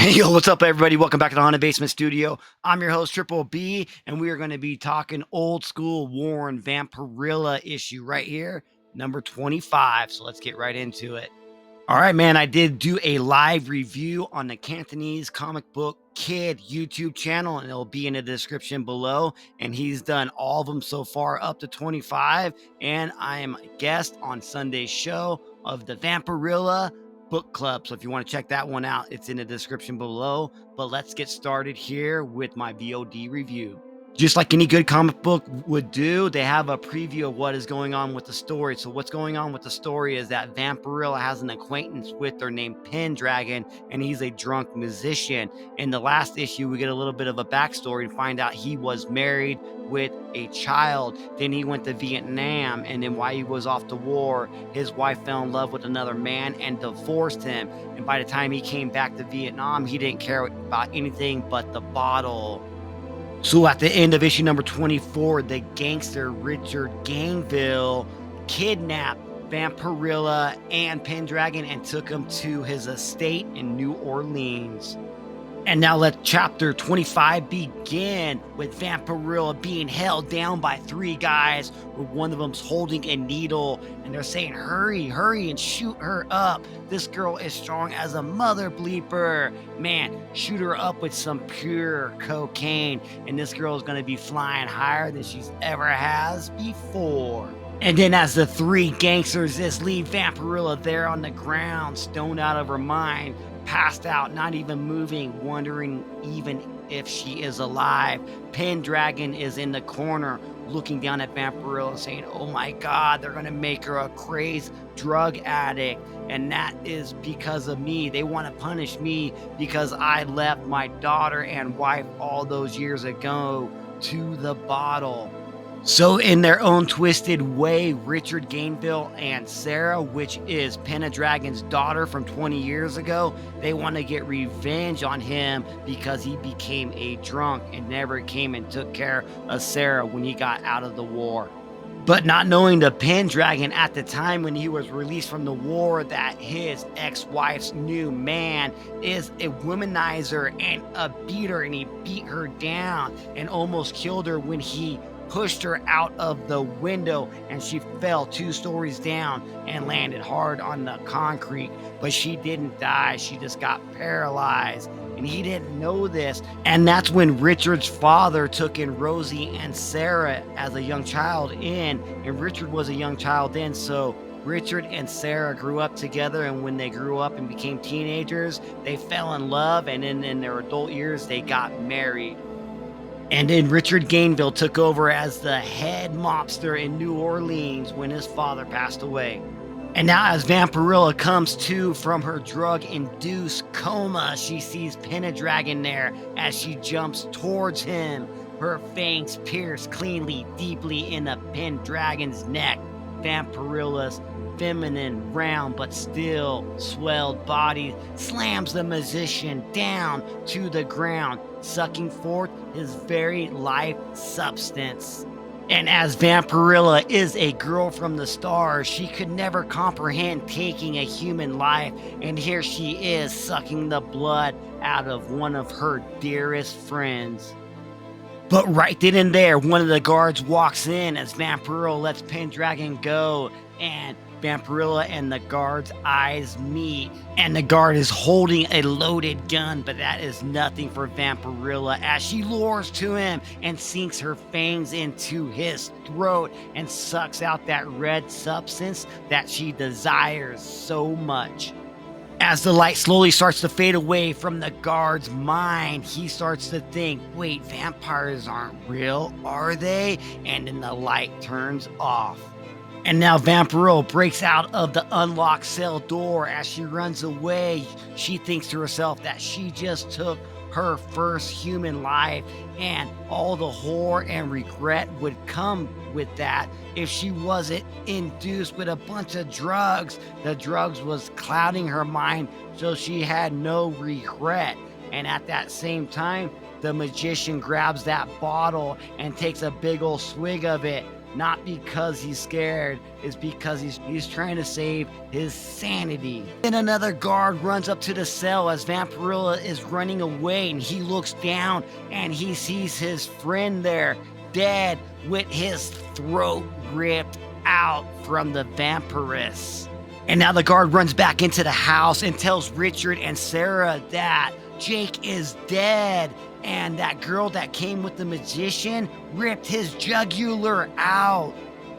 Hey, yo, what's up, everybody? Welcome back to the Haunted Basement Studio. I'm your host, Triple B, and we are going to be talking old school Warren Vampirella issue right here, number 25. So let's get right into it. All right, man, I did do a live review on the Cantonese Comic Book Kid YouTube channel, and it'll be in the description below. And he's done all of them so far up to 25. And I am a guest on Sunday's show of the Vampirella Book Club. So if you want to check that one out, it's in the description below. But let's get started here with my VOD review. Just like any good comic book would do, they have a preview of what is going on with the story. So what's going on with the story is that Vampirella has an acquaintance with her named Pendragon, and he's a drunk musician. In the last issue, we get a little bit of a backstory and find out he was married with a child. Then he went to Vietnam, and then while he was off to war, his wife fell in love with another man and divorced him. And by the time he came back to Vietnam, he didn't care about anything but the bottle. So at the end of issue number 24, the gangster Richard Gainville kidnapped Vampirella and Pendragon and took him to his estate in New Orleans. And now let chapter 25 begin with Vampirella being held down by three guys, where one of them's holding a needle, and they're saying, hurry, hurry, and shoot her up. This girl is strong as a mother bleeper. Man, shoot her up with some pure cocaine, and this girl is going to be flying higher than she's ever has before. And then as the three gangsters just leave Vampirella there on the ground, stoned out of her mind, passed out, not even moving, wondering even if she is alive. Pendragon is in the corner looking down at Vampirella saying, oh my God, they're gonna make her a crazed drug addict, and that is because of me. They want to punish me because I left my daughter and wife all those years ago to the bottle. So in their own twisted way, Richard Gainville and Sarah, which is Pendragon's daughter from 20 years ago, they want to get revenge on him because he became a drunk and never came and took care of Sarah when he got out of the war. But not knowing the Pendragon at the time when he was released from the war that his ex-wife's new man is a womanizer and a beater, and he beat her down and almost killed her when he pushed her out of the window, and she fell 2 stories down and landed hard on the concrete. But she didn't die, she just got paralyzed, and he didn't know this. And that's when Richard's father took in Rosie and Sarah as a young child and Richard was a young child then. So Richard and Sarah grew up together, and when they grew up and became teenagers, they fell in love, and in their adult years they got married. And then Richard Gainville took over as the head mobster in New Orleans when his father passed away. And now as Vampirella comes to from her drug-induced coma, she sees Pendragon there as she jumps towards him. Her fangs pierce cleanly, deeply in the Pendragon's neck. Vampirella's feminine, round, but still swelled body slams the musician down to the ground, sucking forth his very life substance. And as Vampirella is a girl from the stars, she could never comprehend taking a human life, and here she is sucking the blood out of one of her dearest friends. But right then and there, one of the guards walks in as Vampirella lets Pendragon go, and Vampirella and the guard's eyes meet, and the guard is holding a loaded gun, but that is nothing for Vampirella as she lures to him and sinks her fangs into his throat and sucks out that red substance that she desires so much. As the light slowly starts to fade away from the guard's mind, he starts to think, wait, vampires aren't real, are they? And then the light turns off. And now Vampirella breaks out of the unlocked cell door. As she runs away, she thinks to herself that she just took her first human life, and all the horror and regret would come with that if she wasn't induced with a bunch of drugs. The drugs was clouding her mind, so she had no regret. And at that same time, the magician grabs that bottle and takes a big old swig of it. not because he's scared, it's because he's trying to save his sanity. Then another guard runs up to the cell as Vampirella is running away, and he looks down and he sees his friend there, dead, with his throat ripped out from the vampiress. And now the guard runs back into the house and tells Richard and Sarah that Jake is dead, and that girl that came with the magician ripped his jugular out.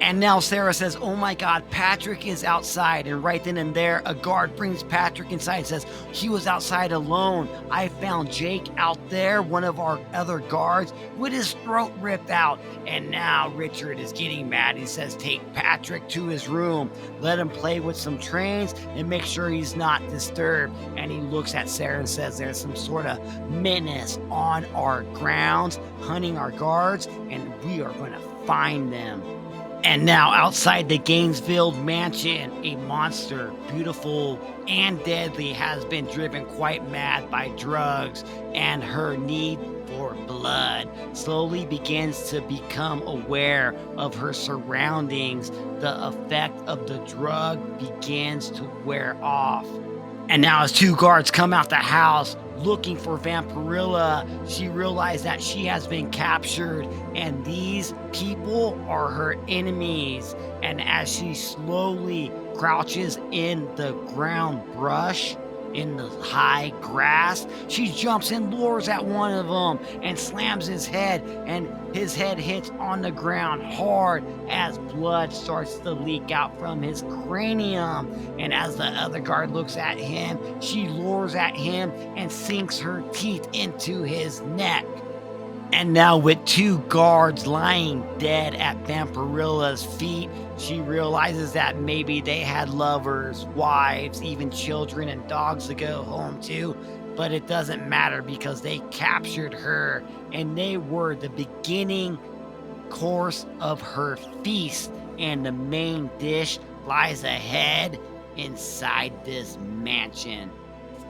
And now Sarah says, oh my God, Patrick is outside. And right then and there, a guard brings Patrick inside and says, he was outside alone. I found Jake out there, one of our other guards, with his throat ripped out. And now Richard is getting mad. He says, take Patrick to his room, let him play with some trains, and make sure he's not disturbed. And he looks at Sarah and says, there's some sort of menace on our grounds, hunting our guards, and we are going to find them. And now outside the Gainesville mansion, a monster, beautiful and deadly, has been driven quite mad by drugs, and her need for blood slowly begins to become aware of her surroundings. The effect of the drug begins to wear off. And now as two guards come out the house looking for Vampirella, she realized that she has been captured and these people are her enemies. And as she slowly crouches in the ground brush, in the high grass, she jumps and lures at one of them and slams his head, and his head hits on the ground hard as blood starts to leak out from his cranium. And as the other guard looks at him, she lures at him and sinks her teeth into his neck. And now with two guards lying dead at Vampirella's feet, she realizes that maybe they had lovers, wives, even children and dogs to go home to. But it doesn't matter because they captured her, and they were the beginning course of her feast. And the main dish lies ahead inside this mansion.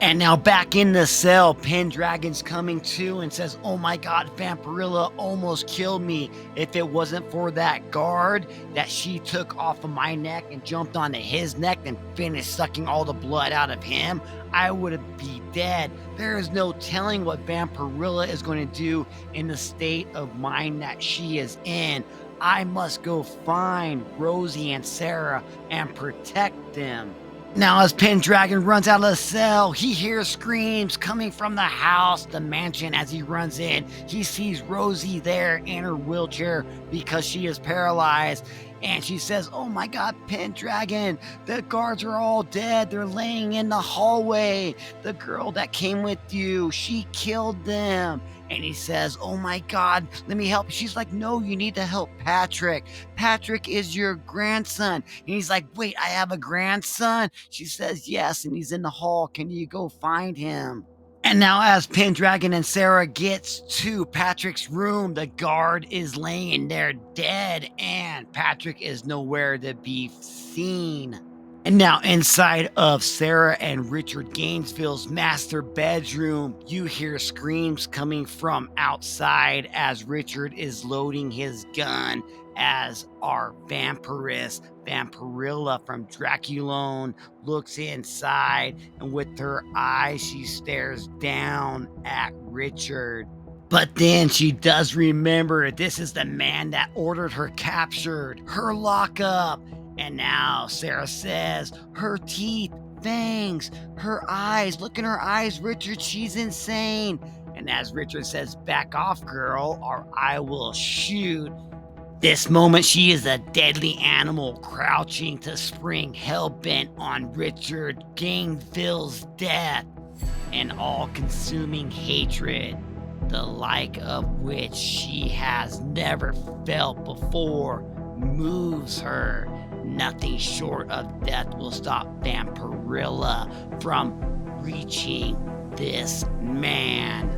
And now back in the cell, Pendragon's coming to and says, oh my God, Vampirella almost killed me. If it wasn't for that guard that she took off of my neck and jumped onto his neck and finished sucking all the blood out of him, I would be dead. There is no telling what Vampirella is going to do in the state of mind that she is in. I must go find Rosie and Sarah and protect them. Now as Pendragon runs out of the cell, he hears screams coming from the house, the mansion. As he runs in, he sees Rosie there in her wheelchair because she is paralyzed. And she says, oh my God, Pendragon, the guards are all dead. They're laying in the hallway. The girl that came with you, she killed them. And he says, oh my God, let me help you. She's like, no, you need to help Patrick. Patrick is your grandson. And he's like, wait, I have a grandson? She says, yes, and he's in the hall. Can you go find him? And now as Pendragon and Sarah gets to Patrick's room, the guard is laying there dead, and Patrick is nowhere to be seen. And now inside of Sarah and Richard Gainesville's master bedroom, you hear screams coming from outside as Richard is loading his gun, as our vampiress, Vampirella from Draculone, looks inside, and with her eyes she stares down at Richard. But then she does remember this is the man that ordered her captured, her lockup. And now Sarah says, her teeth, fangs, her eyes, look in her eyes, Richard, she's insane. And as Richard says, back off, girl, or I will shoot. This moment, she is a deadly animal crouching to spring, hell-bent on Richard Gainesville's death. An all-consuming hatred, the like of which she has never felt before, moves her. Nothing short of death will stop Vampirella from reaching this man.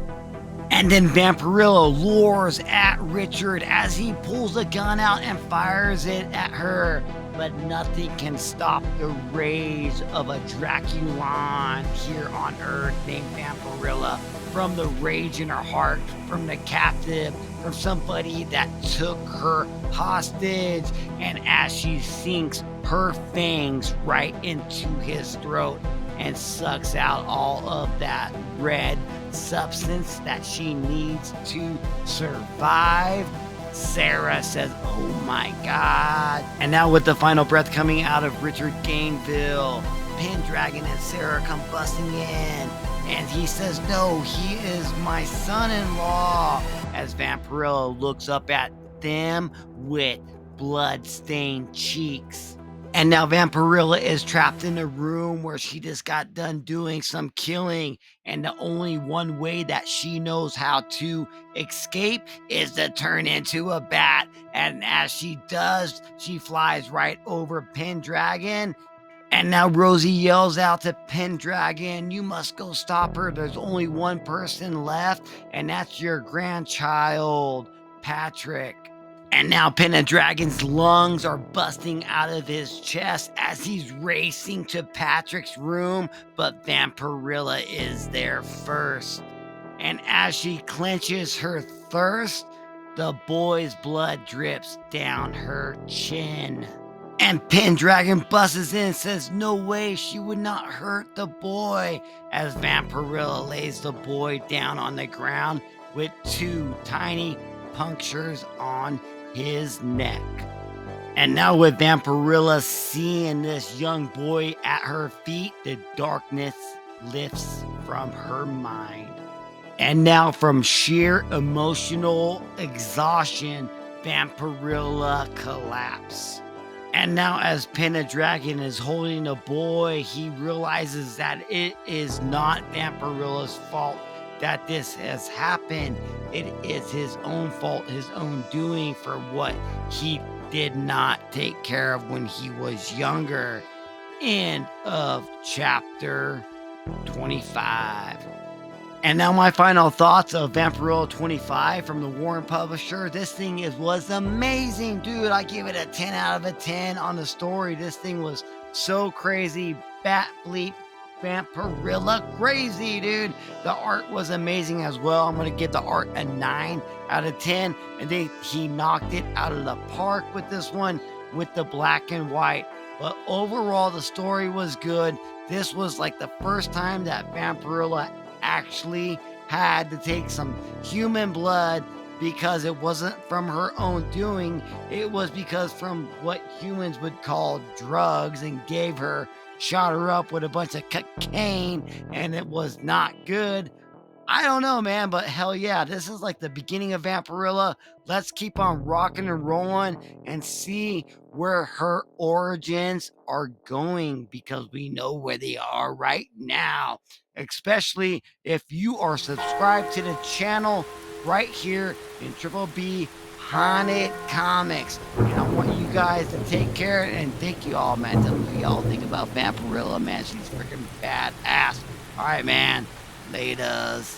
And then Vampirella lures at Richard as he pulls a gun out and fires it at her. but nothing can stop the rage of a Draculon here on Earth named Vampirella. From the rage in her heart, from the captive, from somebody that took her hostage. And as she sinks her fangs right into his throat and sucks out all of that red substance that she needs to survive, Sarah says, "Oh my God." And now with the final breath coming out of Richard Gainville, Pendragon and Sarah come busting in. And he says, "No, he is my son-in-law." As Vampirella looks up at them with blood-stained cheeks. And now Vampirella is trapped in a room where she just got done doing some killing. And the only one way that she knows how to escape is to turn into a bat. And as she does, she flies right over Pendragon. And now Rosie yells out to Pendragon, "You must go stop her. There's only one person left, and that's your grandchild, Patrick." And now Pendragon's lungs are busting out of his chest as he's racing to Patrick's room, but Vampirella is there first. And as she clenches her thirst, the boy's blood drips down her chin. And Pendragon busts in and says, "No way, she would not hurt the boy," as Vampirella lays the boy down on the ground with 2 tiny punctures on his neck. And now with Vampirella seeing this young boy at her feet, the darkness lifts from her mind. And now from sheer emotional exhaustion, Vampirella collapses. And now as Pendragon is holding the boy, he realizes that it is not Vampirella's fault that this has happened. It is his own fault, his own doing for what he did not take care of when he was younger. End of chapter 25. And now my final thoughts of Vampirella 25 from the Warren publisher. This thing was amazing, dude. I give it a 10 out of a 10 on the story. This thing was so crazy. Bat bleep Vampirella crazy, dude. The art was amazing as well. I'm going to give the art a 9 out of 10. And he knocked it out of the park with this one with the black and white. But overall, the story was good. This was like the first time that Vampirella actually had to take some human blood, because it wasn't from her own doing. It was because from what humans would call drugs, and shot her up with a bunch of cocaine, and it was not good. I don't know, man, but hell yeah, this is like the beginning of Vampirella. Let's keep on rocking and rolling and see where her origins are going, because we know where they are right now, especially if you are subscribed to the channel right here in Triple B Haunted Comics. And I want you guys to take care, and thank you all, man. Tell me what y'all think about Vampirella, man. She's freaking badass. All right, man. Laters.